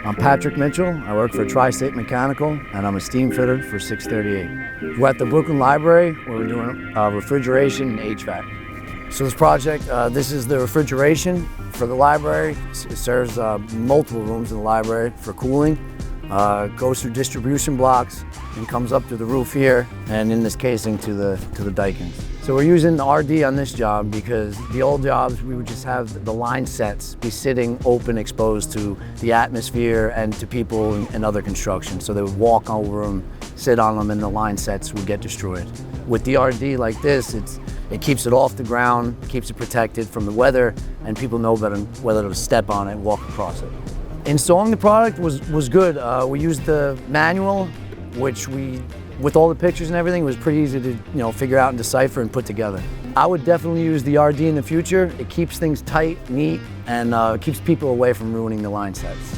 I'm Patrick Mitchell. I work for Tri-State Mechanical, and I'm a steam fitter for 638. We're at the Brooklyn Library, where we're doing refrigeration and HVAC. So this project, this is the refrigeration for the library. It serves multiple rooms in the library for cooling. Goes through distribution blocks and comes up to the roof here, and in this casing to the dikings. So we're using the RD on this job because the old jobs, we would just have the line sets be sitting open, exposed to the atmosphere and to people and other construction. So they would walk over them, sit on them, and the line sets would get destroyed. With the RD like this, it keeps it off the ground, keeps it protected from the weather, and people know better whether to step on it and walk across it. Installing the product was good. We used the manual, which with all the pictures and everything, it was pretty easy to figure out and decipher and put together. I would definitely use the RD in the future. It keeps things tight, neat, and keeps people away from ruining the line sets.